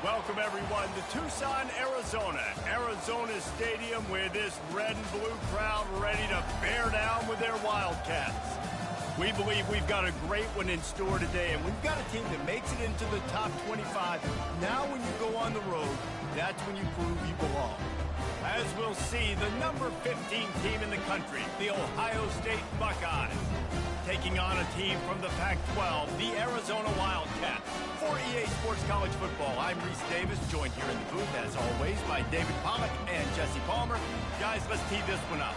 Welcome, everyone, to Tucson, Arizona. Arizona Stadium with this red and blue crowd ready to bear down with their Wildcats. We believe we've got a great one in store today, and we've got a team that makes it into the top 25. Now when you go on the road, that's when you prove you belong. As we'll see, the number 15 team in the country, the Ohio State Buckeyes, taking on a team from the Pac-12, the Arizona Wildcats. For EA Sports College Football, I'm Reese Davis, joined here in the booth, as always, by David Pollack and Jesse Palmer. Guys, let's tee this one up.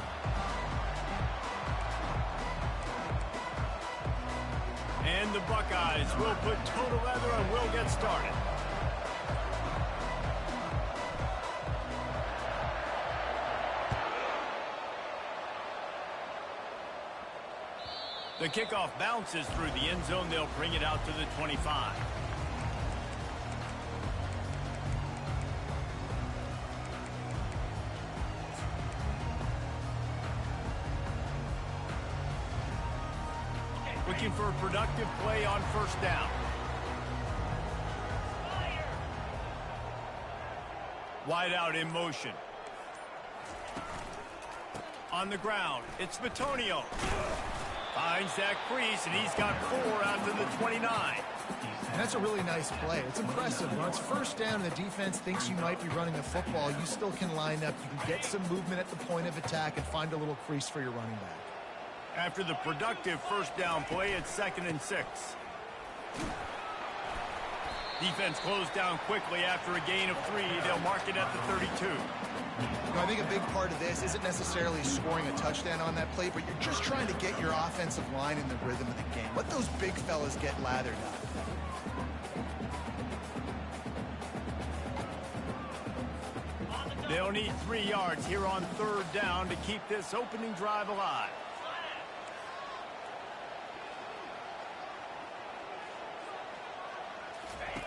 And the Buckeyes will put toe to leather and we'll get started. The kickoff bounces through the end zone. They'll bring it out to the 25. Looking for a productive play on first down. Wide out in motion. On the ground, it's Bitonio. Finds that crease, and he's got 4 out to the 29. And that's a really nice play. It's impressive. When it's first down and the defense thinks you might be running the football, you still can line up. You can get some movement at the point of attack and find a little crease for your running back. After the productive first down play, it's 2nd and 6. Defense closed down quickly after a gain of 3. They'll mark it at the 32. I think a big part of this isn't necessarily scoring a touchdown on that play, but you're just trying to get your offensive line in the rhythm of the game. Let those big fellas get lathered up. They'll need 3 yards here on 3rd down to keep this opening drive alive.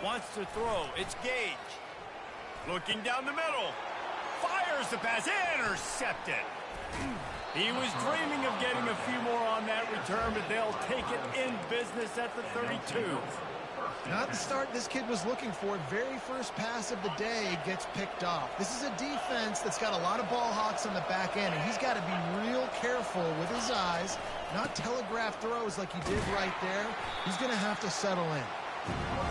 Wants to throw. It's Gage. Looking down the middle. Fires the pass. Intercepted. He was dreaming of getting a few more on that return, but they'll take it in business at the 32. Not the start this kid was looking for. Very first pass of the day gets picked off. This is a defense that's got a lot of ball hawks on the back end, and he's got to be real careful with his eyes, not telegraph throws like he did right there. He's going to have to settle in.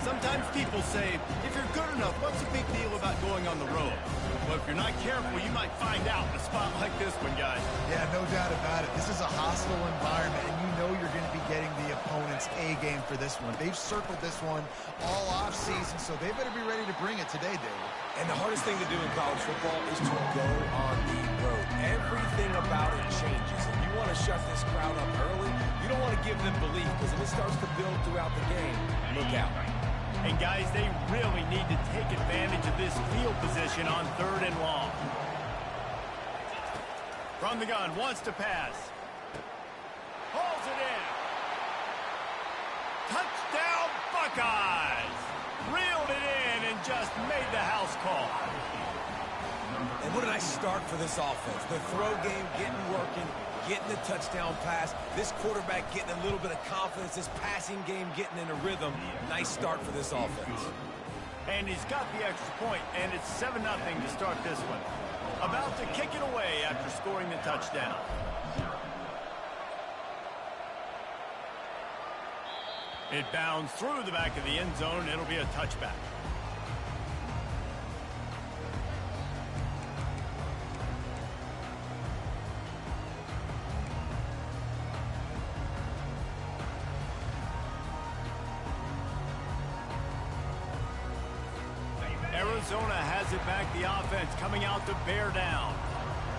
Sometimes people say, if you're good enough, what's the big deal about going on the road? Well, if you're not careful, you might find out in a spot like this one, guys. Yeah, no doubt about it. This is a hostile environment, and you know you're going to be getting the opponent's A-game for this one. They've circled this one all off-season, so they better be ready to bring it today, David. And the hardest thing to do in college football is to go on the road. Everything about it changes. If you want to shut this crowd up early, you don't want to give them belief, because if it starts to build throughout the game, look out. And guys, they really need to take advantage of this field position on 3rd and long. From the gun, wants to pass. Hauls it in. Touchdown, Buckeyes! Reeled it in and just made the house call. And what a nice start for this offense. The throw game getting working, getting the touchdown pass. This quarterback getting a little bit of confidence. This passing game getting in a rhythm. Nice start for this offense. And he's got the extra point, and it's 7-0 to start this one. About to kick it away after scoring the touchdown. It bounds through the back of the end zone. It'll be a touchback. Arizona has it back, the offense coming out to bear down.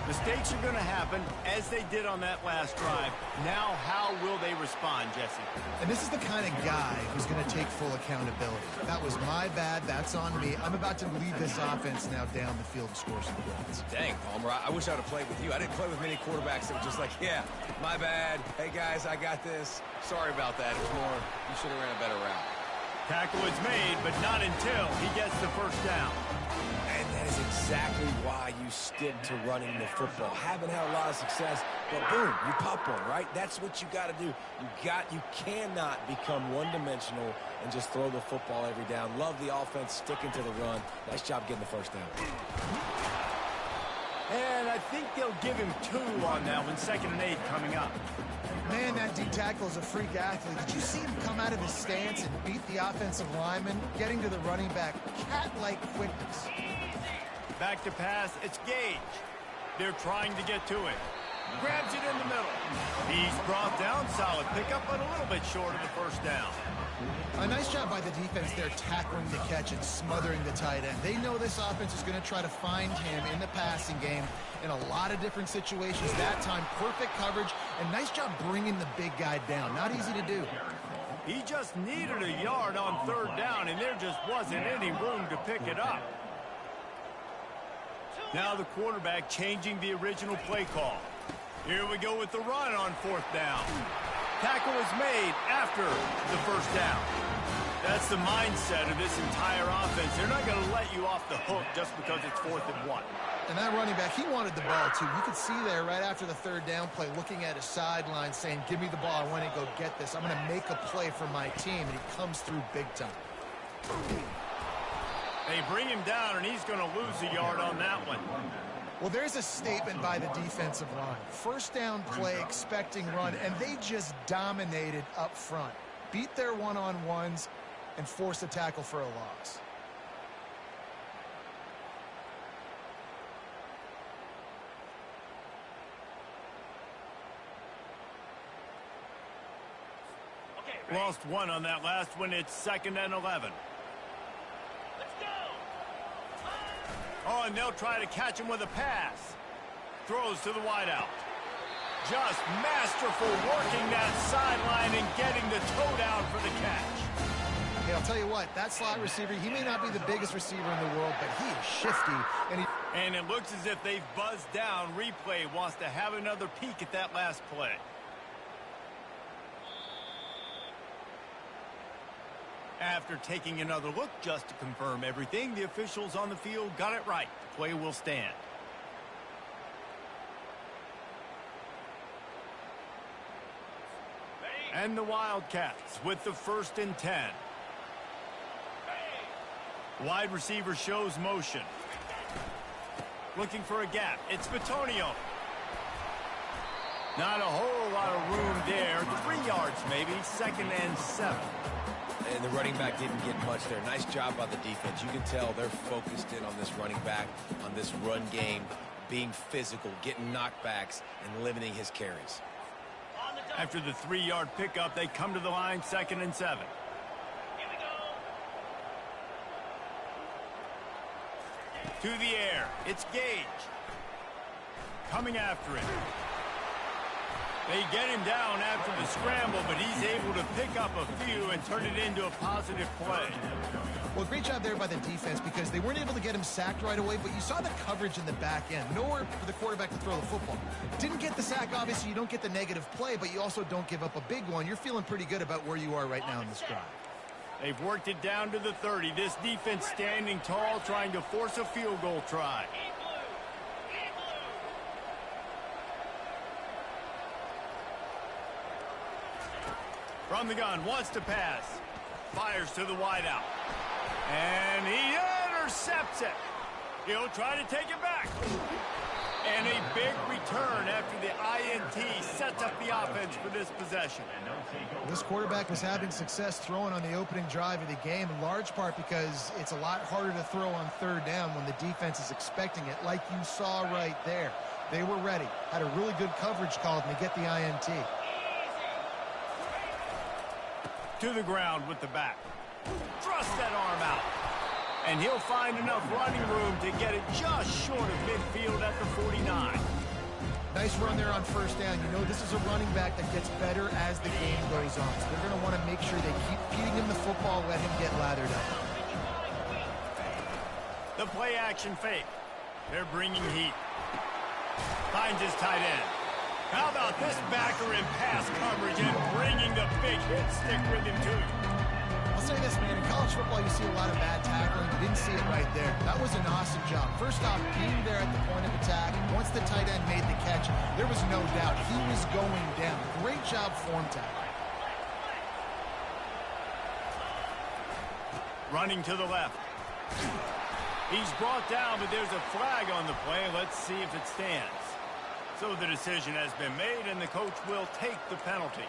Mistakes are going to happen, as they did on that last drive. Now, how will they respond, Jesse? And this is the kind of guy who's going to take full accountability. That was my bad. That's on me. I'm about to lead this offense now down the field and score some points. Dang, Palmer, I wish I would have played with you. I didn't play with many quarterbacks that were just like, yeah, my bad. Hey, guys, I got this. Sorry about that. It was more, you should have ran a better route. Tackle is made, but not until he gets the first down. And that is exactly why you stick to running the football. Haven't had a lot of success, but boom, you pop one, right? That's what you got to do. You cannot become one-dimensional and just throw the football every down. Love the offense sticking to the run. Nice job getting the first down. And I think they'll give him 2 on that one. 2nd and 8 coming up. Man, that D tackle is a freak athlete. Did you see him come out of his stance and beat the offensive lineman, getting to the running back? Cat-like quickness. Back to pass. It's Gage. They're trying to get to it. Grabs it in the middle. He's brought down. Solid pickup, but a little bit short of the first down. A nice job by the defense there, tackling the catch and smothering the tight end. They know this offense is going to try to find him in the passing game in a lot of different situations. That time, perfect coverage, and nice job bringing the big guy down. Not easy to do. He just needed a yard on 3rd down, and there just wasn't any room to pick it up. Now the quarterback changing the original play call. Here we go with the run on 4th down. Tackle is made after the first down. That's the mindset of this entire offense. They're not going to let you off the hook just because it's 4th and 1. And that running back, he wanted the ball, too. You could see there right after the 3rd down play, looking at his sideline, saying, give me the ball. I want to go get this. I'm going to make a play for my team. And he comes through big time. They bring him down, and he's going to lose a yard on that one. Well, there's a statement by the defensive line. First down play, expecting run, and they just dominated up front. Beat their one-on-ones and force a tackle for a loss. Lost 1 on that last one. It's 2nd and 11. Oh, and they'll try to catch him with a pass. Throws to the wideout. Just masterful working that sideline and getting the toe down for the catch. Hey, I'll tell you what, that slot receiver, he may not be the biggest receiver in the world, but he is shifty. And it looks as if they've buzzed down. Replay wants to have another peek at that last play. After taking another look just to confirm everything, the officials on the field got it right. The play will stand. And the Wildcats with the 1st and 10. Wide receiver shows motion. Looking for a gap. It's Batonio. Not a whole lot of room there. 3 yards maybe. 2nd and 7. And the running back didn't get much there. Nice job by the defense. You can tell they're focused in on this running back, on this run game, being physical, getting knockbacks, and limiting his carries. After the 3-yard pickup, they come to the line, 2nd and 7. To the air, it's Gage. Coming after it. They get him down after the scramble, but he's able to pick up a few and turn it into a positive play. Well, great job there by the defense because they weren't able to get him sacked right away, but you saw the coverage in the back end. Nowhere for the quarterback to throw the football. Didn't get the sack, obviously. You don't get the negative play, but you also don't give up a big one. You're feeling pretty good about where you are right now in this drive. They've worked it down to the 30. This defense standing tall, trying to force a field goal try. From the gun, wants to pass. Fires to the wideout. And he intercepts it. He'll try to take it back. And a big return after the INT sets up the offense for this possession. This quarterback was having success throwing on the opening drive of the game, in large part because it's a lot harder to throw on 3rd down when the defense is expecting it, like you saw right there. They were ready, had a really good coverage call, and they get the INT. To the ground with the back. Thrust that arm out. And he'll find enough running room to get it just short of midfield at the 49. Nice run there on 1st down. You know this is a running back that gets better as the game goes on. So they're going to want to make sure they keep feeding him the football, let him get lathered up. The play action fake. They're bringing heat. Finds his tight end. How about this backer in pass coverage and bringing the big hit stick with him too? I'll say this, man. In college football, you see a lot of bad tackling. You didn't see it right there. That was an awesome job. First off, being there at the point of attack. Once the tight end made the catch, there was no doubt he was going down. Great job form tackling. Running to the left. He's brought down, but there's a flag on the play. Let's see if it stands. So the decision has been made, and the coach will take the penalty.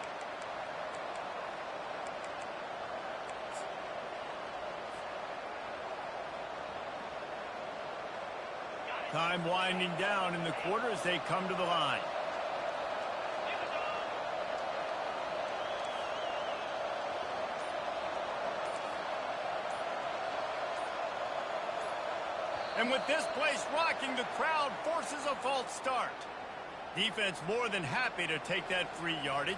Time winding down in the quarter as they come to the line. And with this place rocking, the crowd forces a false start. Defense more than happy to take that free yardage.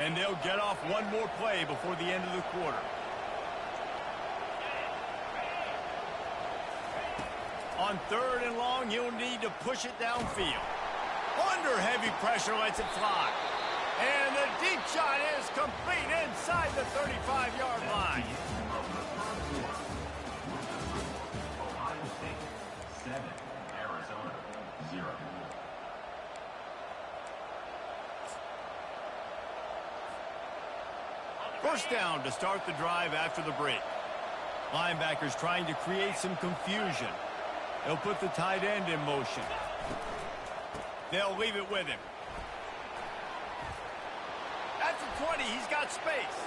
And they'll get off one more play before the end of the quarter. On 3rd and long, he'll need to push it downfield. Under heavy pressure, lets it fly. And the deep shot is complete inside the 35-yard line. Ohio State 7, Arizona 0. First down to start the drive after the break. Linebackers trying to create some confusion. They'll put the tight end in motion. They'll leave it with him. At the 20, he's got space.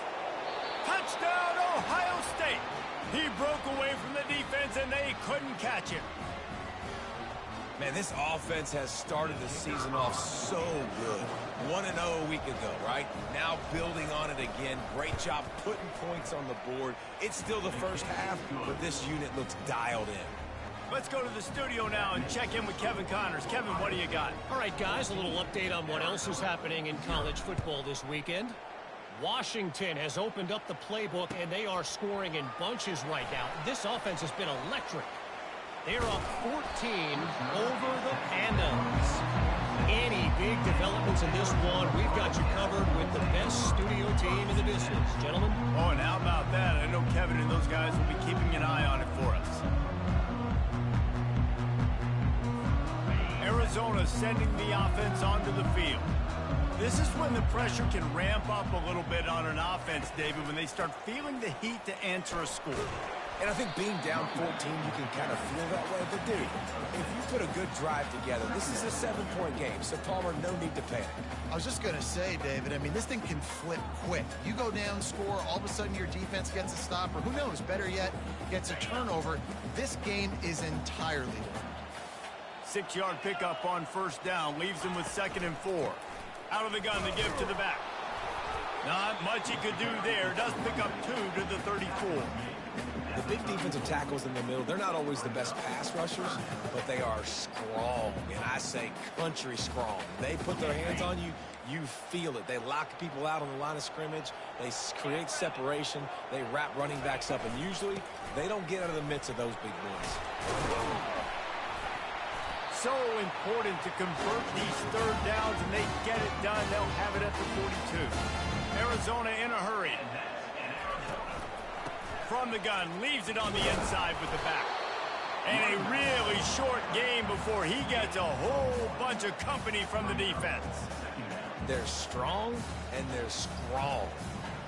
Touchdown, Ohio State. He broke away from the defense, and they couldn't catch him. Man, this offense has started the season off so good. 1-0 a week ago, right? Now building on it again. Great job putting points on the board. It's still the first half, but this unit looks dialed in. Let's go to the studio now and check in with Kevin Connors. Kevin, what do you got? All right, guys, a little update on what else is happening in college football this weekend. Washington has opened up the playbook, and they are scoring in bunches right now. This offense has been electric. They're up 14 over the Pandas. Any big developments in this one, we've got you covered with the best studio team in the business. Gentlemen? Oh, and how about that? I know Kevin and those guys will be keeping an eye on it for us. Arizona sending the offense onto the field. This is when the pressure can ramp up a little bit on an offense, David, when they start feeling the heat to answer a score. And I think being down 14, you can kind of feel that way. But, dude, if you put a good drive together, this is a 7-point game. So, Palmer, no need to panic. I was just going to say, David, I mean, this thing can flip quick. You go down, score, all of a sudden your defense gets a stop, or who knows, better yet, gets a turnover. This game is entirely different. 6-yard pickup on first down, leaves him with 2nd and 4. Out of the gun, the give to the back. Not much he could do there. Does pick up 2 to the 34. The big defensive tackles in the middle, they're not always the best pass rushers, but they are strong, and I say country strong. They put their hands on you, you feel it. They lock people out on the line of scrimmage. They create separation. They wrap running backs up, and usually they don't get out of the midst of those big boys. So important to convert these 3rd downs, and they get it done. They'll have it at the 42. Arizona in a hurry. From the gun, leaves it on the inside with the back. And a really short game before he gets a whole bunch of company from the defense. They're strong, and they're strong.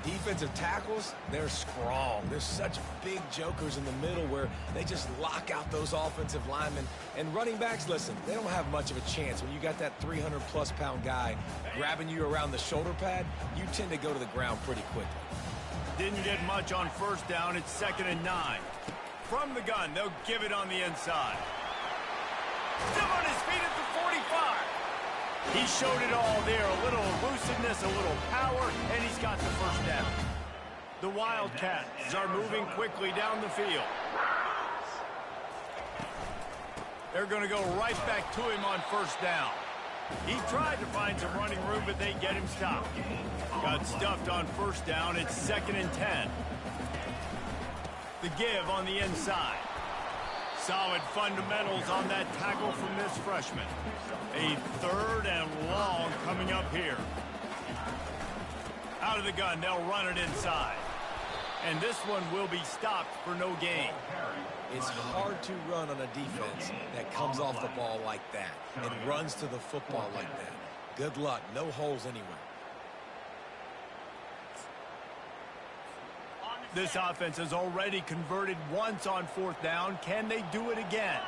Defensive tackles, they're strong. There's such big jokers in the middle where they just lock out those offensive linemen. And running backs, listen, they don't have much of a chance. When you got that 300-plus pound guy grabbing you around the shoulder pad, you tend to go to the ground pretty quickly. Didn't get much on first down. It's 2nd and 9. From the gun, they'll give it on the inside. Still on his feet at the 45. He showed it all there. A little elusiveness, a little power, and he's got the first down. The Wildcats are moving quickly down the field. They're going to go right back to him on first down. He tried to find some running room, but they get him stopped. Got stuffed on first down. It's 2nd and 10. The give on the inside. Solid fundamentals on that tackle from this freshman. A 3rd and long coming up here. Out of the gun, they'll run it inside. And this one will be stopped for no gain. It's hard to run on a defense that comes off the ball like that and runs to the football like that. Good luck. No holes anywhere. This offense has already converted once on 4th down. Can they do it again?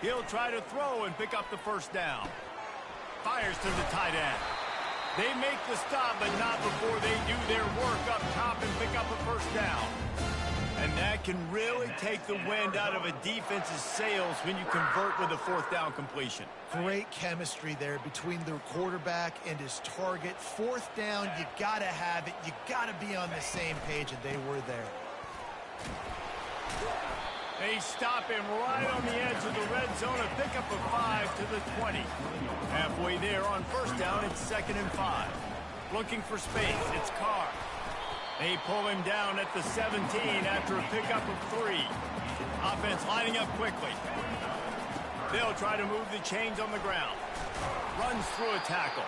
He'll try to throw and pick up the 1st down. Fires to the tight end. They make the stop, but not before they do their work up top and pick up a 1st down. And that can really take the wind out of a defense's sails when you convert with a 4th down completion. Great chemistry there between the quarterback and his target. 4th down, you got to have it. You got to be on the same page, and they were there. They stop him right on the edge of the red zone and pick up a 5 to the 20. Halfway there on 1st down, it's 2nd and 5. Looking for space, it's Carr. They pull him down at the 17 after a pickup of 3. Offense lining up quickly. They'll try to move the chains on the ground. Runs through a tackle.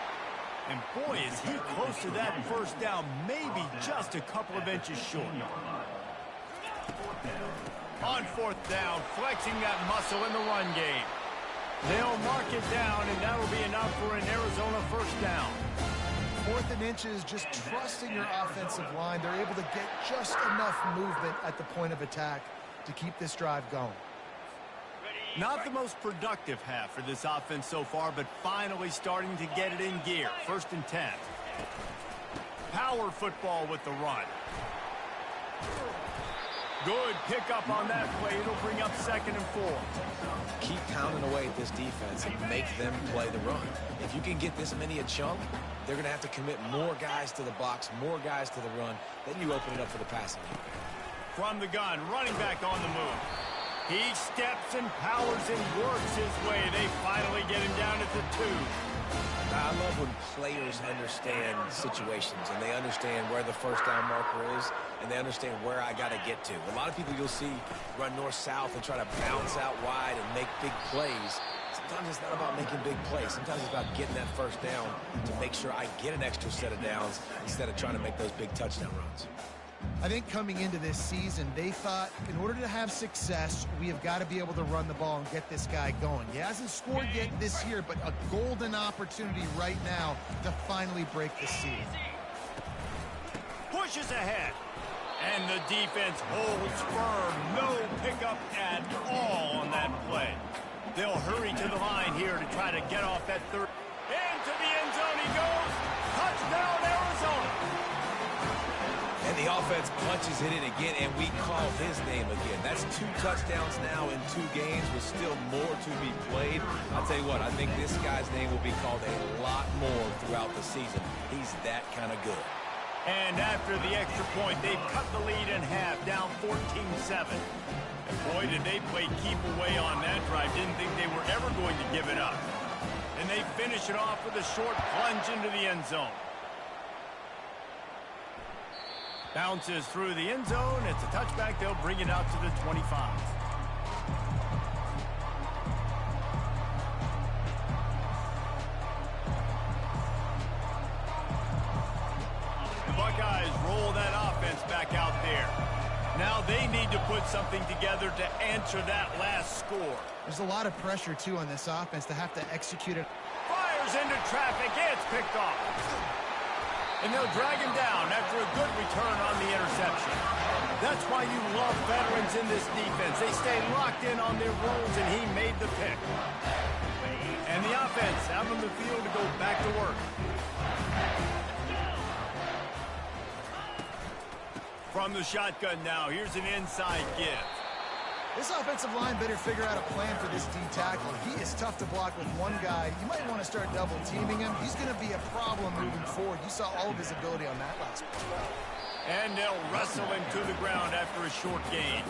And boy, is he close to that 1st down, maybe just a couple of inches short. On 4th down, flexing that muscle in the run game. They'll mark it down, and that'll be enough for an Arizona 1st down. 4th and inches, just trusting your offensive line. They're able to get just enough movement at the point of attack to keep this drive going. Not the most productive half for this offense so far, but finally starting to get it in gear. 1st and 10. Power football with the run. Good pickup on that play. It'll bring up 2nd and 4. Keep pounding away at this defense and make them play the run. If you can get this many a chunk, they're going to have to commit more guys to the box, more guys to the run. Then you open it up for the passing game. From the gun, running back on the move. He steps and powers and works his way. They finally get him down at the 2. I love when players understand situations and they understand where the 1st down marker is and they understand where I got to get to. A lot of people you'll see run north-south and try to bounce out wide and make big plays. Sometimes it's not about making big plays. Sometimes it's about getting that 1st down to make sure I get an extra set of downs instead of trying to make those big touchdown runs. I think coming into this season, they thought in order to have success, we have got to be able to run the ball and get this guy going. He hasn't scored yet this year, but a golden opportunity right now to finally break the seal. Pushes ahead. And the defense holds firm. No pickup at all on that play. They'll hurry to the line here to try to get off that 3rd. Into the end zone he goes. Touchdown, Arizona. And the offense punches it in again, and we call his name again. That's 2 touchdowns now in 2 games with still more to be played. I'll tell you what, I think this guy's name will be called a lot more throughout the season. He's that kind of good. And after the extra point, they've cut the lead in half, down 14-7. And boy, did they play keep away on that drive. Didn't think they were ever going to give it up. And they finish it off with a short plunge into the end zone. Bounces through the end zone. It's a touchback. They'll bring it out to the 25. The Buckeyes roll that offense back out there. Now they need to put something together to answer that last score. There's a lot of pressure, too, on this offense to have to execute it. Fires into traffic. It's picked off. And they'll drag him down after a good return on the interception. That's why you love veterans in this defense. They stay locked in on their roles, and he made the pick. And the offense out on the field to go back to work. From the shotgun now, here's an inside give. This offensive line better figure out a plan for this D tackle. He is tough to block with one guy. You might want to start double teaming him. He's going to be a problem moving forward. You saw all of his ability on that last play. And they'll wrestle him to the ground after a short gain.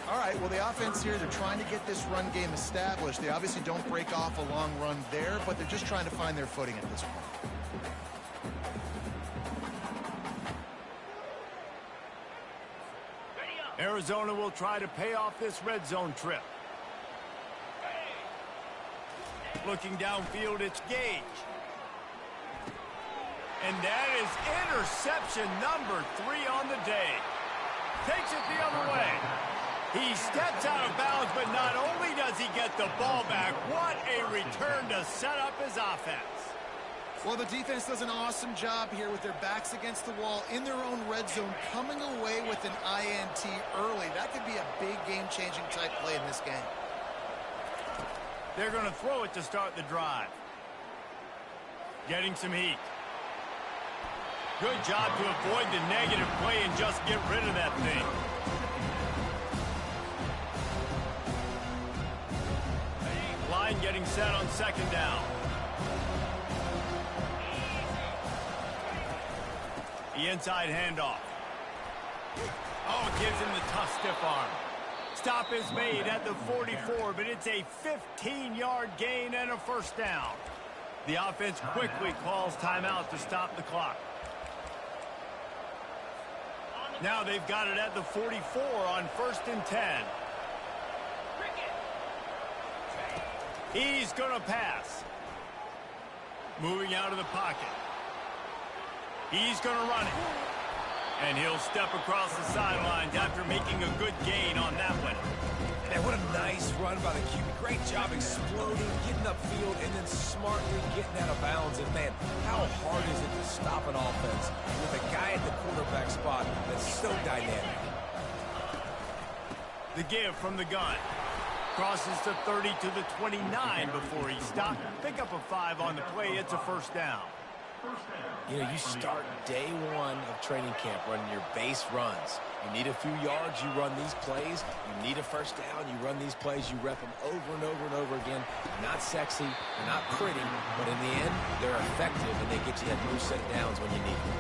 All right, well, the offense here, they're trying to get this run game established. They obviously don't break off a long run there, but they're just trying to find their footing at this point. Arizona will try to pay off this red zone trip. Looking downfield, it's Gage. And that is interception number 3 on the day. Takes it the other way. He steps out of bounds, but not only does he get the ball back, what a return to set up his offense. Well, the defense does an awesome job here with their backs against the wall in their own red zone, coming away with an INT early. That could be a big game-changing type play in this game. They're going to throw it to start the drive. Getting some heat. Good job to avoid the negative play and just get rid of that thing. Line getting set on second down. The inside handoff. Oh, it gives him the tough stiff arm. Stop is made at the 44, but it's a 15-yard gain and a first down. The offense quickly calls timeout to stop the clock. Now they've got it at the 44 on 1st and 10. He's going to pass. Moving out of the pocket. He's going to run it. And he'll step across the sidelines after making a good gain on that one. Man, what a nice run by the QB. Great job exploding, getting upfield, and then smartly getting out of bounds. And, man, how hard is it to stop an offense with a guy at the quarterback spot that's so dynamic? The give from the gun. Crosses to 30 to the 29 before he stopped. Pick up a 5 on the play. It's a first down. You know, you start day one of training camp running your base runs. You need a few yards, you run these plays. You need a first down, you run these plays. You rep them over and over and over again. Not sexy, they're not pretty, but in the end, they're effective, and they get you that move set downs when you need them.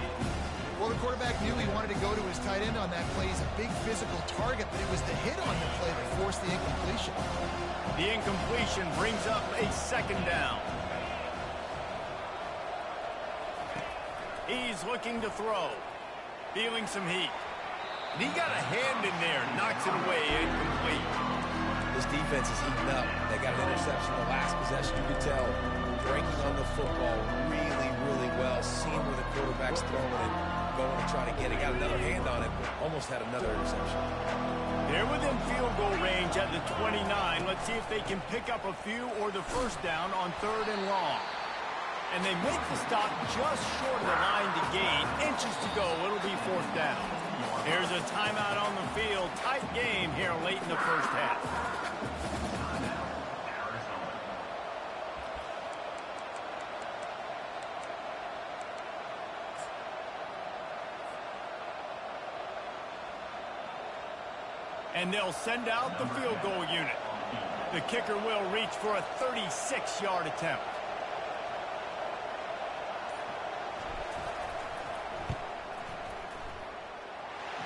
Well, the quarterback knew he wanted to go to his tight end on that play. He's a big physical target, but it was the hit on the play that forced the incompletion. The incompletion brings up a second down. He's looking to throw. Feeling some heat. And he got a hand in there. Knocks it away. Incomplete. This defense is heating up. They got an interception the last possession. You could tell. Breaking on the football really, really well. Seeing where the quarterback's throwing it. Going to try to get it. Got another hand on it. But almost had another interception. They're within field goal range at the 29. Let's see if they can pick up a few or the first down on 3rd and long. And they make the stop just short of the line to gain. Inches to go. It'll be 4th down. Here's a timeout on the field. Tight game here late in the first half. And they'll send out the field goal unit. The kicker will reach for a 36-yard attempt.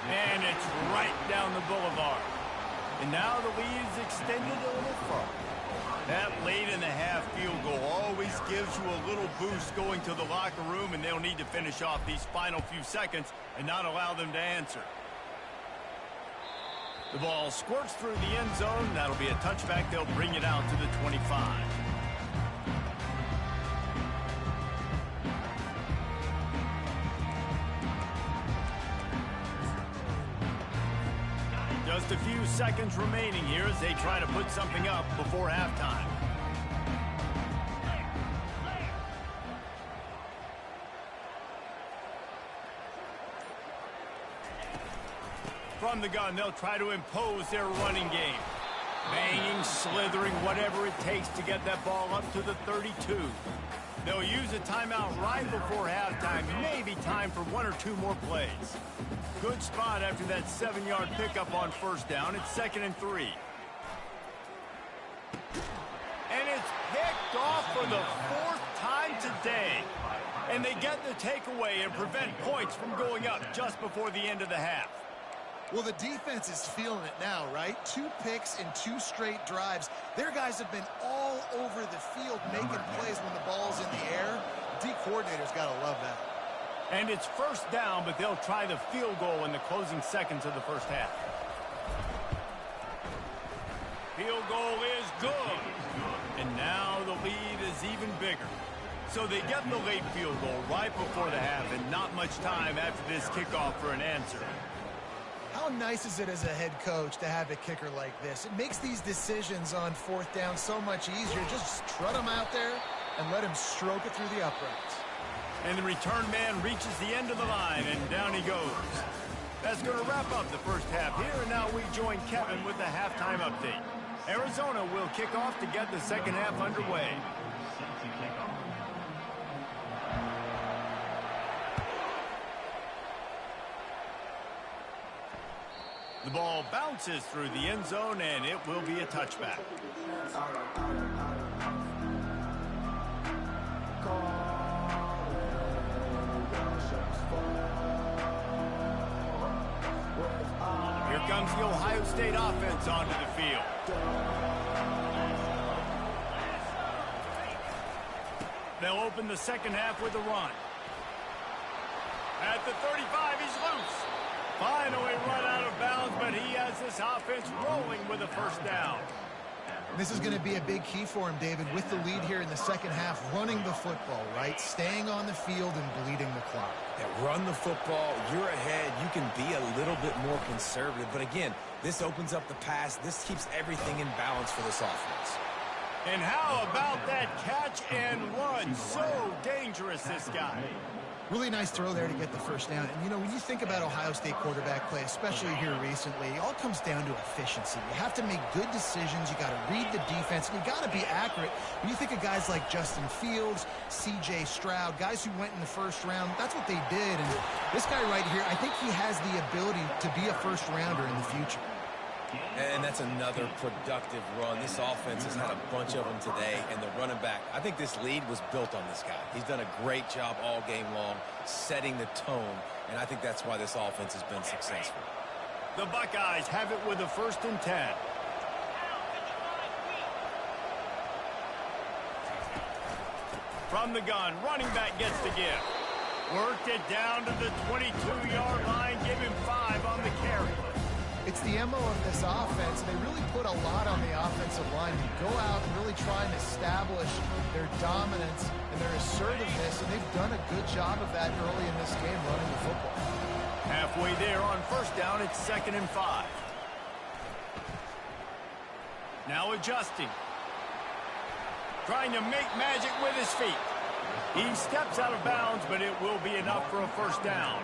And it's right down the boulevard. And now the lead is extended a little further. That late in the half field goal always gives you a little boost going to the locker room, and they'll need to finish off these final few seconds and not allow them to answer. The ball squirts through the end zone. That'll be a touchback. They'll bring it out to the 25. Just a few seconds remaining here as they try to put something up before halftime. From the gun, they'll try to impose their running game. Banging, slithering, whatever it takes to get that ball up to the 32. They'll use a timeout right before halftime. Maybe time for 1 or 2 more plays. Good spot after that 7-yard pickup on first down. It's 2nd and 3. And it's picked off for the 4th time today. And they get the takeaway and prevent points from going up just before the end of the half. Well, the defense is feeling it now, right? 2 picks in 2 straight drives. Their guys have been all over the field making plays when the ball's in the air. D coordinator's got to love that. And it's first down, but they'll try the field goal in the closing seconds of the first half. Field goal is good. And now the lead is even bigger. So they get the late field goal right before the half and not much time after this kickoff for an answer. How nice is it as a head coach to have a kicker like this? It makes these decisions on fourth down so much easier. Just trot him out there and let him stroke it through the uprights. And the return man reaches the end of the line, and down he goes. That's going to wrap up the first half here, and now we join Kevin with the halftime update. Arizona will kick off to get the second half underway. The ball bounces through the end zone, and it will be a touchback. Here comes the Ohio State offense onto the field. They'll open the second half with a run. At the 35, he's loose. Finally run out of bounds, but he has this offense rolling with a first down. This is going to be a big key for him, David, with the lead here in the second half, running the football, right? Staying on the field and bleeding the clock. Yeah, run the football, you're ahead, you can be a little bit more conservative. But again, this opens up the pass. This keeps everything in balance for this offense. And how about that catch and run? So dangerous, this guy. Really nice throw there to get the first down. And, you know, when you think about Ohio State quarterback play, especially here recently, it all comes down to efficiency. You have to make good decisions. You got to read the defense, and you got to be accurate. When you think of guys like Justin Fields, C.J. Stroud, guys who went in the first round, that's what they did. And this guy right here, I think he has the ability to be a first-rounder in the future. And that's another productive run. This offense has had a bunch of them today, and the running back, I think this lead was built on this guy. He's done a great job all game long, setting the tone, and I think that's why this offense has been successful. The Buckeyes have it with a 1st and 10. From the gun, running back gets the give. Worked it down to the 22-yard line, give him 5 on the carry. It's the MO of this offense. They really put a lot on the offensive line to go out and really try and establish their dominance and their assertiveness, and they've done a good job of that early in this game running the football. Halfway there on first down, it's 2nd and 5. Now adjusting. Trying to make magic with his feet. He steps out of bounds, but it will be enough for a first down.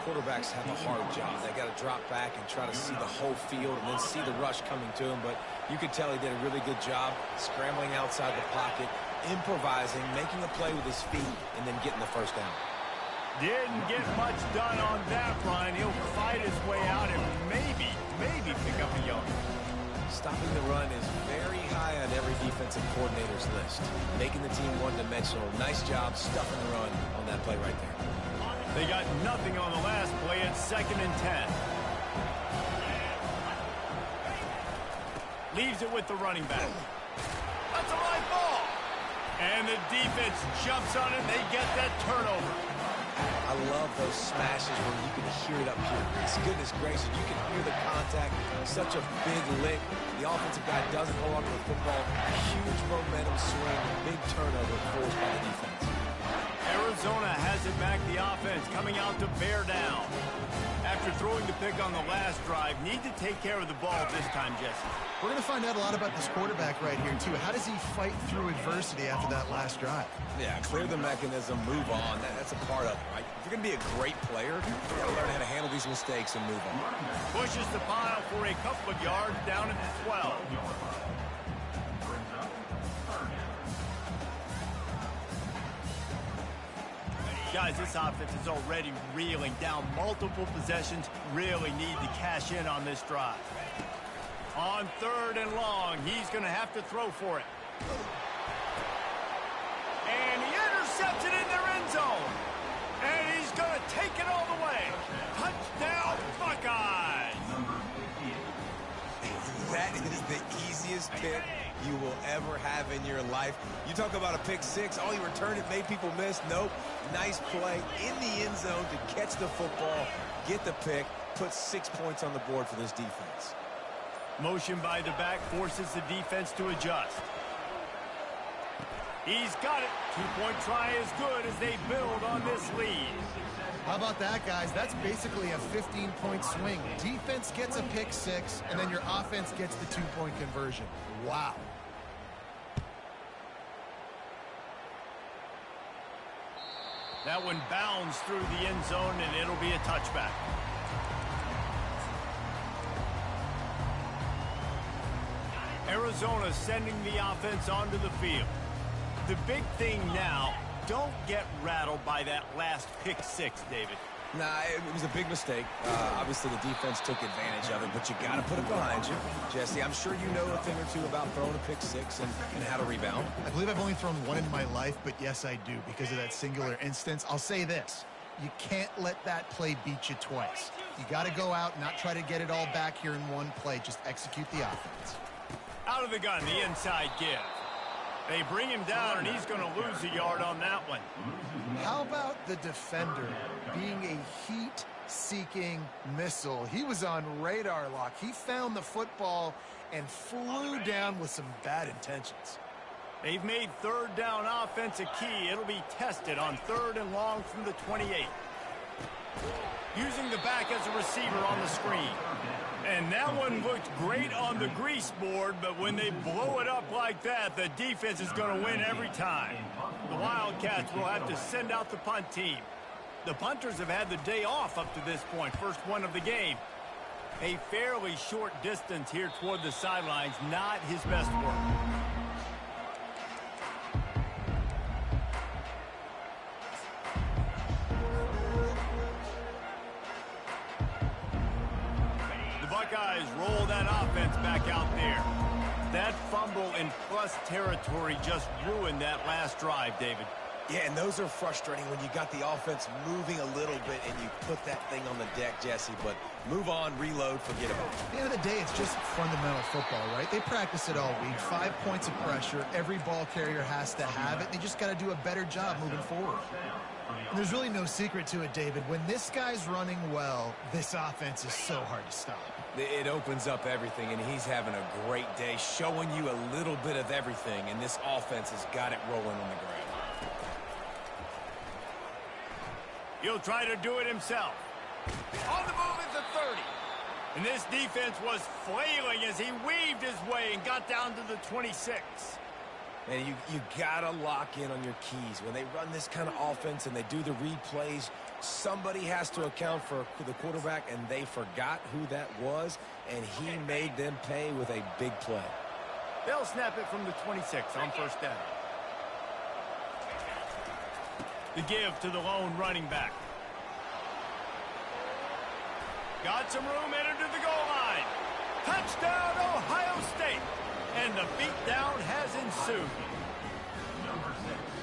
Quarterbacks have a hard job. They got to drop back and try to see the whole field and then see the rush coming to him. But you could tell he did a really good job scrambling outside the pocket, improvising, making a play with his feet, and then getting the first down. Didn't get much done on that run. He'll fight his way out and maybe pick up a yard. Stopping the run is very high on every defensive coordinator's list. Making the team one-dimensional. Nice job stuffing the run on that play right there. They got nothing on the last play. It's 2nd and 10. Leaves it with the running back. That's a live ball. And the defense jumps on it. They get that turnover. I love those smashes where you can hear it up here. It's goodness gracious, you can hear the contact. Such a big lick. The offensive guy doesn't hold on to the football. Huge momentum swing. Big turnover forced by the defense. Arizona has it back, the offense coming out to bear down. After throwing the pick on the last drive, need to take care of the ball this time, Jesse. We're going to find out a lot about this quarterback right here, too. How does he fight through adversity after that last drive? Yeah, clear the mechanism, move on. That's a part of it, right? If you're going to be a great player, you got to learn how to handle these mistakes and move on. Pushes the pile for a couple of yards down at the 12. Guys, this offense is already reeling down multiple possessions. Really need to cash in on this drive. On 3rd and long, he's going to have to throw for it. And he intercepts it in their end zone. And he's going to take it all the way. Touchdown, Buckeyes! That is the easiest pick you will ever have in your life. You talk about a pick six. Oh, he returned it, made people miss. Nope. Nice play in the end zone to catch the football, get the pick, put 6 points on the board for this defense. Motion by the back forces the defense to adjust. He's got it. Two-point try is good as they build on this lead. How about that, guys? That's basically a 15-point swing. Defense gets a pick six, and then your offense gets the two-point conversion. Wow. That one bounds through the end zone, and it'll be a touchback. Arizona sending the offense onto the field. The big thing now, don't get rattled by that last pick six, David. Nah, it was a big mistake. Obviously, the defense took advantage of it, but you got to put it behind you. Jesse, I'm sure you know a thing or two about throwing a pick six and how to rebound. I believe I've only thrown one in my life, but yes, I do, because of that singular instance. I'll say this. You can't let that play beat you twice. You got to go out and not try to get it all back here in one play. Just execute the offense. Out of the gun, the inside give. They bring him down, and he's going to lose a yard on that one. How about the defender being a heat-seeking missile? He was on radar lock. He found the football and flew down with some bad intentions. They've made third down offense a key. It'll be tested on 3rd and long from the 28. Using the back as a receiver on the screen. And that one looked great on the grease board, but when they blow it up like that, the defense is going to win every time. The Wildcats will have to send out the punt team. The punters have had the day off up to this point, first one of the game. A fairly short distance here toward the sidelines, not his best work. Buckeyes roll that offense back out there. That fumble in plus territory just ruined that last drive, David. Yeah, and those are frustrating when you got the offense moving a little bit and you put that thing on the deck, Jesse. But move on, reload, forget about it. At the end of the day, it's just fundamental football, right? They practice it all week. 5 points of pressure. Every ball carrier has to have it. They just got to do a better job moving forward. And there's really no secret to it, David. When this guy's running well, this offense is so hard to stop. It opens up everything, and he's having a great day, showing you a little bit of everything, and this offense has got it rolling on the ground. He'll try to do it himself. On the move at the 30. And this defense was flailing as he weaved his way and got down to the 26. And you got to lock in on your keys. When they run this kind of offense and they do the replays, somebody has to account for the quarterback, and they forgot who that was, and he made them pay with a big play. They'll snap it from the 26 on first down. The give to the lone running back. Got some room, entered to the goal line. Touchdown, Ohio State. And the beatdown has ensued.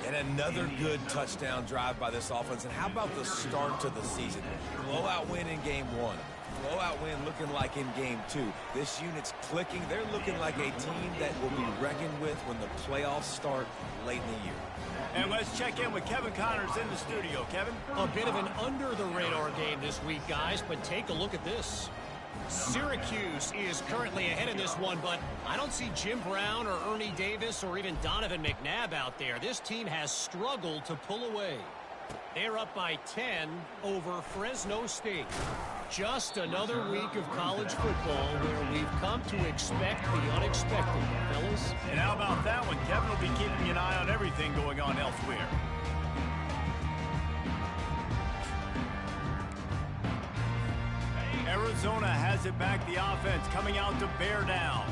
And another good touchdown drive by this offense. And how about the start to the season? Blowout win in game 1. Blowout win looking like in game 2. This unit's clicking. They're looking like a team that will be reckoned with when the playoffs start late in the year. And let's check in with Kevin Connors in the studio. Kevin? A bit of an under-the-radar game this week, guys, but take a look at this. Syracuse is currently ahead in this one, but I don't see Jim Brown or Ernie Davis or even Donovan McNabb out there. This team has struggled to pull away. They're up by 10 over Fresno State. Just another week of college football where we've come to expect the unexpected, fellas. And how about that one? Kevin will be keeping an eye on everything going on elsewhere. Arizona has it back, the offense coming out to bear down.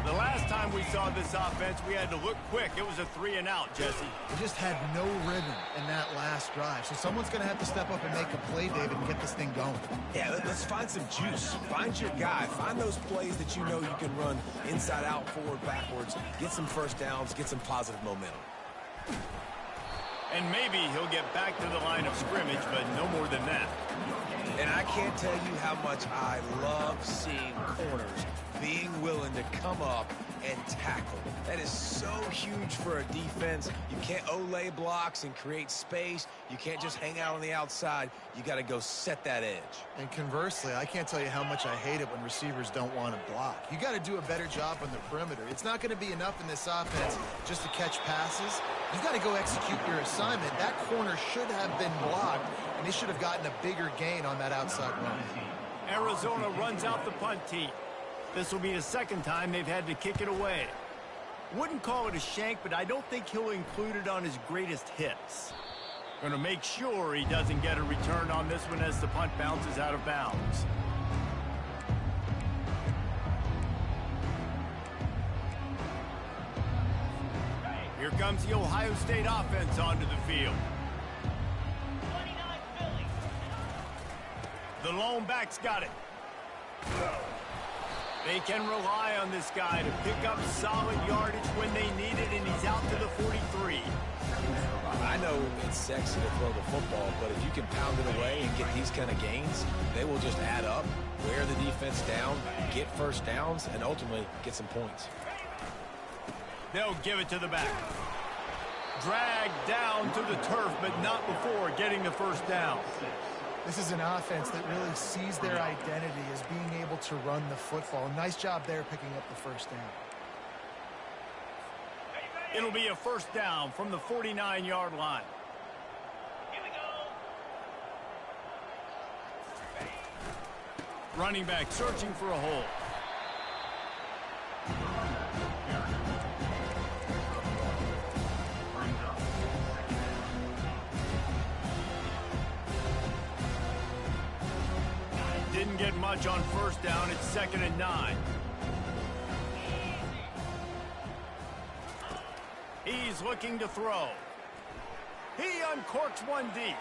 The last time we saw this offense, we had to look quick. It was a 3-and-out, Jesse. They just had no rhythm in that last drive. So someone's going to have to step up and make a play, David, and get this thing going. Yeah, let's find some juice. Find your guy. Find those plays that you know you can run inside out, forward, backwards. Get some first downs. Get some positive momentum. And maybe he'll get back to the line of scrimmage, but no more than that. And I can't tell you how much I love seeing corners being willing to come up and tackle. That is so huge for a defense. You can't olay blocks and create space. You can't just hang out on the outside. You got to go set that edge. And conversely, I can't tell you how much I hate it when receivers don't want to block. You got to do a better job on the perimeter. It's not going to be enough in this offense just to catch passes. You got to go execute your assignment. That corner should have been blocked, and they should have gotten a bigger gain on that outside run. Arizona runs out the punt team. This will be the second time they've had to kick it away. Wouldn't call it a shank, but I don't think he'll include it on his greatest hits. Going to make sure he doesn't get a return on this one as the punt bounces out of bounds. Here comes the Ohio State offense onto the field. The lone back's got it. They can rely on this guy to pick up solid yardage when they need it, and he's out to the 43. I know it's sexy to throw the football, but if you can pound it away and get these kind of gains, they will just add up, wear the defense down, get first downs, and ultimately get some points. They'll give it to the back. Dragged down to the turf, but not before getting the first down. This is an offense that really sees their identity as being able to run the football. Nice job there picking up the first down. It'll be a first down from the 49-yard line. Here we go. Running back searching for a hole. Didn't get much on first down. It's 2nd and 9. He's looking to throw. He uncorks one deep.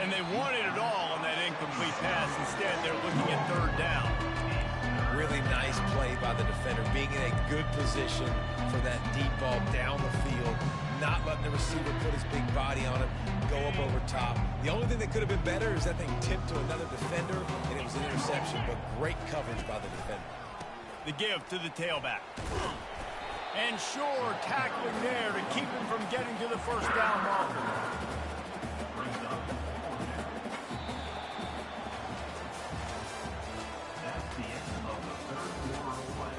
And they wanted it all on that incomplete pass. Instead, they're looking at 3rd down. Really nice play by the defender, being in a good position for that deep ball down the field, not letting the receiver put his big body on it, go up over top. The only thing that could have been better is that thing tipped to another defender, and it was an interception, but great coverage by the defender. The give to the tailback. And sure, tackling there to keep him from getting to the first down marker. That's the end of the third quarter of play.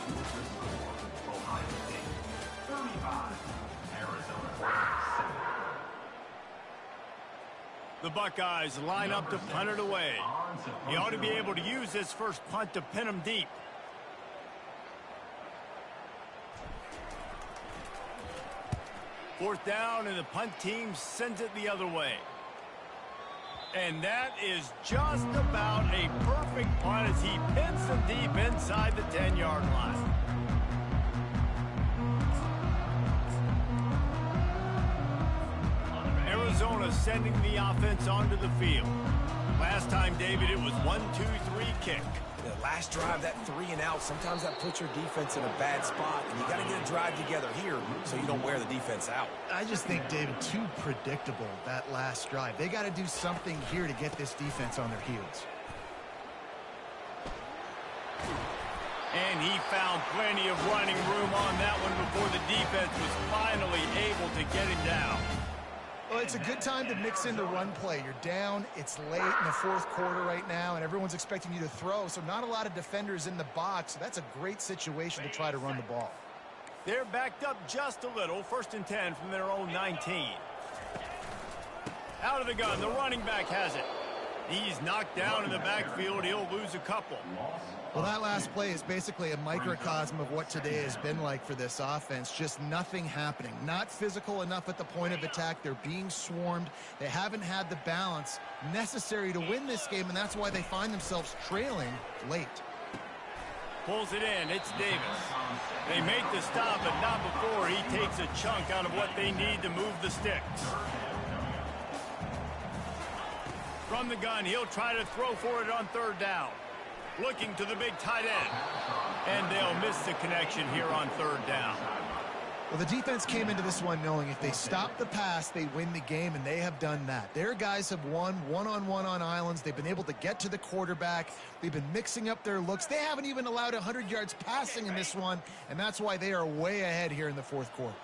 The score, Ohio State 35, Arizona 7. The Buckeyes line up to punt it away. He ought to be able to use this first punt to pin him deep. Fourth down, and the punt team sends it the other way. And that is just about a perfect punt as he pins them deep inside the 10-yard line. Arizona sending the offense onto the field. Last time, David, it was 1-2-3 kick. The last drive, that 3 and out, sometimes that puts your defense in a bad spot, and you got to get a drive together here so you don't wear the defense out. I just think, David, too predictable, that last drive. They got to do something here to get this defense on their heels. And he found plenty of running room on that one before the defense was finally able to get him down. Well, it's a good time to mix in the run play. You're down, it's late in the 4th quarter right now, and everyone's expecting you to throw, so not a lot of defenders in the box. So that's a great situation to try to run the ball. They're backed up just a little. 1st and 10 from their own 19. Out of the gun, the running back has it. He's knocked down in the backfield. He'll lose a couple. Well, that last play is basically a microcosm of what today has been like for this offense. Just nothing happening. Not physical enough at the point of attack. They're being swarmed. They haven't had the balance necessary to win this game, and that's why they find themselves trailing late. Pulls it in. It's Davis. They make the stop, but not before he takes a chunk out of what they need to move the sticks. From the gun, he'll try to throw for it on 3rd down. Looking to the big tight end. And they'll miss the connection here on 3rd down. Well, the defense came into this one knowing if they stop the pass, they win the game, and they have done that. Their guys have won one-on-one on islands. They've been able to get to the quarterback. They've been mixing up their looks. They haven't even allowed 100 yards passing in this one, and that's why they are way ahead here in the fourth quarter.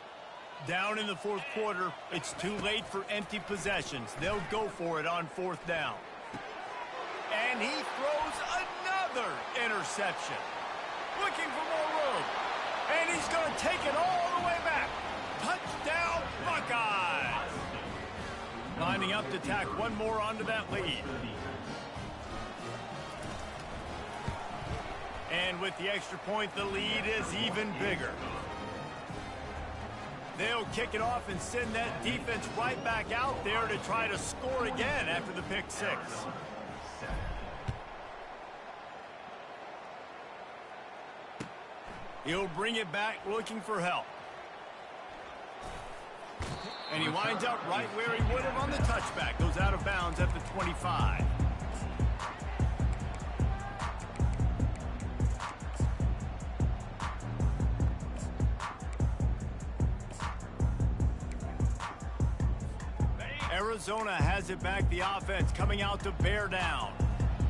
Down in the fourth quarter, it's too late for empty possessions. They'll go for it on fourth down. And he throws another interception. Looking for more room. And he's going to take it all the way back. Touchdown, Buckeyes! Lining up to tack one more onto that lead. And with the extra point, the lead is even bigger. They'll kick it off and send that defense right back out there to try to score again after the pick six. He'll bring it back looking for help. And he winds up right where he would have on the touchback. Goes out of bounds at the 25. Arizona has it back. The offense coming out to bear down.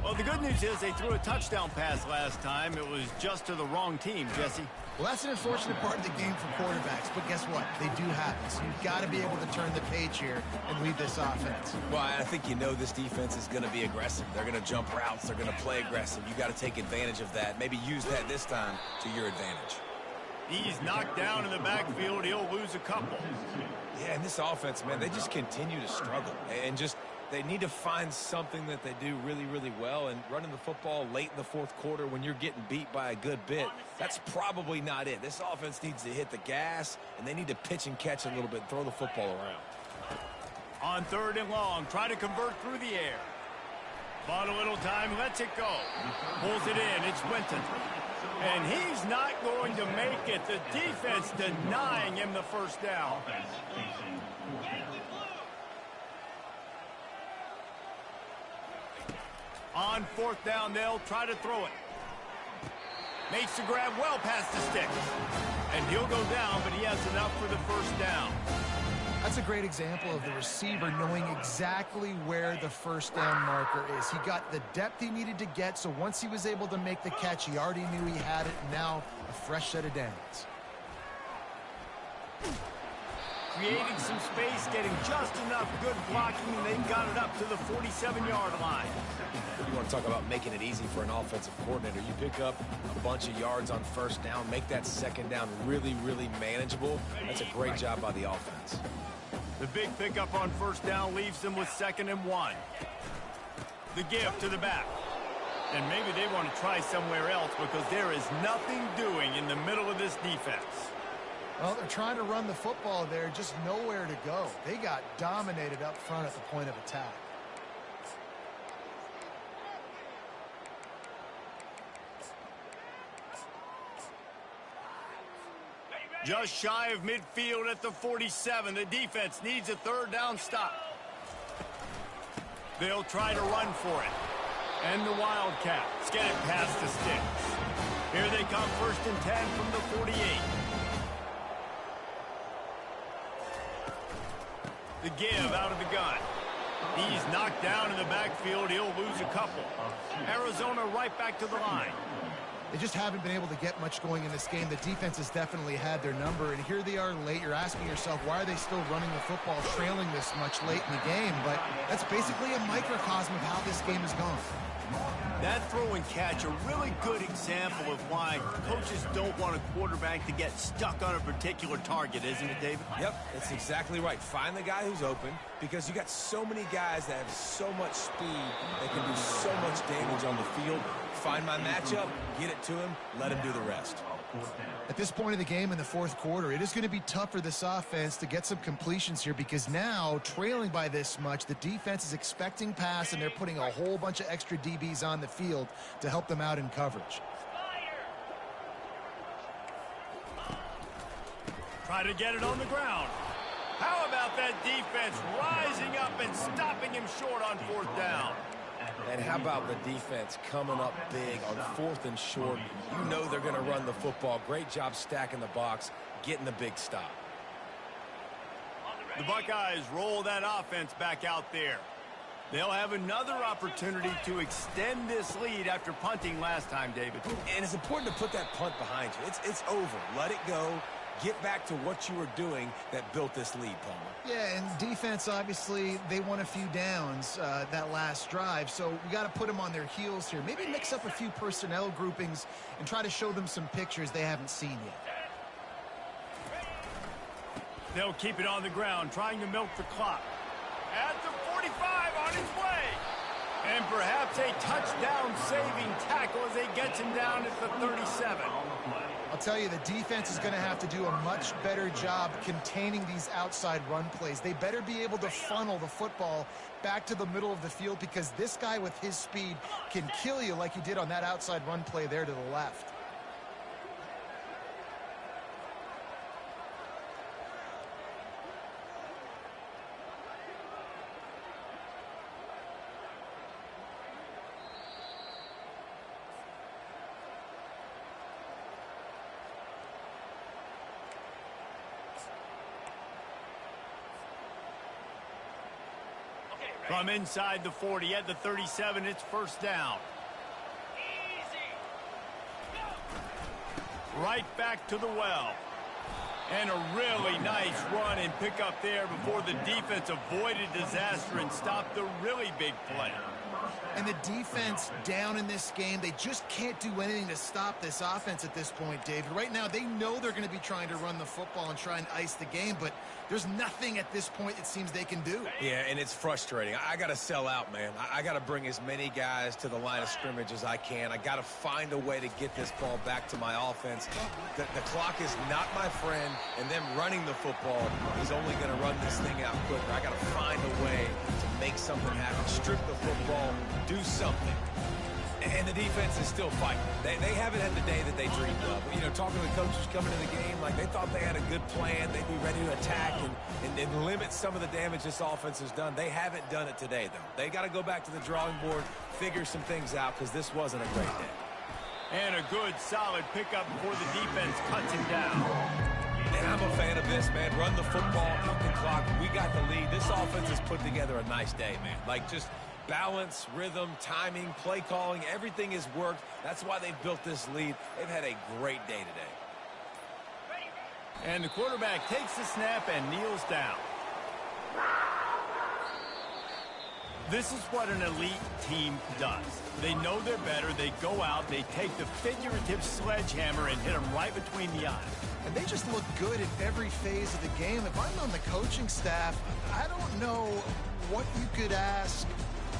Well, the good news is they threw a touchdown pass last time. It was just to the wrong team, Jesse. Well, that's an unfortunate part of the game for quarterbacks, but guess what? They do happen. So you've got to be able to turn the page here and lead this offense. Well, I think you know this defense is going to be aggressive. They're going to jump routes. They're going to play aggressive. You got to take advantage of that. Maybe use that this time to your advantage. He's knocked down in the backfield. He'll lose a couple. Yeah, and this offense, man, they just continue to struggle. And just they need to find something that they do really, really well. And running the football late in the fourth quarter when you're getting beat by a good bit, that's probably not it. This offense needs to hit the gas, and they need to pitch and catch a little bit and throw the football around. On third and long, try to convert through the air. Bought a little time, lets it go. Pulls it in, it's Winton. And he's not going to make it. The defense denying him the first down. On fourth down, they'll try to throw it. Makes the grab well past the sticks. And he'll go down, but he has enough for the first down. That's a great example of the receiver knowing exactly where the first down marker is. He got the depth he needed to get, so once he was able to make the catch, he already knew he had it, and now a fresh set of downs. Creating some space, getting just enough good blocking, and they got it up to the 47-yard line. You want to talk about making it easy for an offensive coordinator. You pick up a bunch of yards on first down, make that second down really, really manageable. That's a great job by the offense. The big pickup on first down leaves them with 2nd and 1. The give to the back. And maybe they want to try somewhere else because there is nothing doing in the middle of this defense. Well, they're trying to run the football there, just nowhere to go. They got dominated up front at the point of attack. Just shy of midfield at the 47. The defense needs a third down stop. They'll try to run for it. And the Wildcats get it past the sticks. Here they come, 1st and 10 from the 48. The give out of the gun. He's knocked down in the backfield. He'll lose a couple. Arizona right back to the line. They just haven't been able to get much going in this game. The defense has definitely had their number, and here they are late. You're asking yourself, why are they still running the football, trailing this much late in the game? But that's basically a microcosm of how this game has gone. That throw and catch, a really good example of why coaches don't want a quarterback to get stuck on a particular target, isn't it, David? Yep, that's exactly right. Find the guy who's open because you got so many guys that have so much speed that can do so much damage on the field. Find my matchup, get it to him, let him do the rest. At this point of the game in the fourth quarter, it is going to be tough for this offense to get some completions here because now, trailing by this much, the defense is expecting pass, and they're putting a whole bunch of extra DBs on the field to help them out in coverage. Try to get it on the ground. How about that defense rising up and stopping him short on fourth down? And how about the defense coming up big on 4th and short? You know they're going to run the football. Great job stacking the box, getting the big stop. The Buckeyes roll that offense back out there. They'll have another opportunity to extend this lead after punting last time, David. And it's important to put that punt behind you. It's over. Let it go. Get back to what you were doing that built this lead, Palmer. Yeah, and defense, obviously, they won a few downs that last drive, so we got to put them on their heels here. Maybe mix up a few personnel groupings and try to show them some pictures they haven't seen yet. They'll keep it on the ground, trying to milk the clock. At the 45, on his way. And perhaps a touchdown-saving tackle as they get him down at the 37. I'll tell you, the defense is going to have to do a much better job containing these outside run plays. They better be able to funnel the football back to the middle of the field, because this guy with his speed can kill you like he did on that outside run play there to the left. From inside the 40 at the 37, it's first down. Right back to the well. And a really nice run and pick up there before the defense avoided disaster and stopped the really big play. And the defense down in this game, they just can't do anything to stop this offense at this point, David. Right now, they know they're going to be trying to run the football and try and ice the game, but there's nothing at this point it seems they can do. Yeah, and it's frustrating. I got to sell out, man. I got to bring as many guys to the line of scrimmage as I can. I got to find a way to get this ball back to my offense. The clock is not my friend, and them running the football is only going to run this thing out quicker. I got to find a way to make something happen, strip the football, do something. And the defense is still fighting. They haven't had the day that they dreamed of. You know, talking to the coaches coming to the game, like they thought they had a good plan. They'd be ready to attack and limit some of the damage this offense has done. They haven't done it today, though. They got to go back to the drawing board, figure some things out, because this wasn't a great day. And a good, solid pickup before the defense cuts him down. And I'm a fan of this, man. Run the football, eat the clock. We got the lead. This offense has put together a nice day, man. Like, just balance, rhythm, timing, play calling, everything has worked. That's why they've built this lead. They've had a great day today. And the quarterback takes the snap and kneels down. This is what an elite team does. They know they're better. They go out. They take the figurative sledgehammer and hit them right between the eyes. And they just look good in every phase of the game. If I'm on the coaching staff, I don't know what you could ask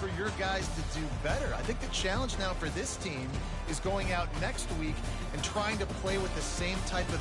for your guys to do better. I think the challenge now for this team is going out next week and trying to play with the same type of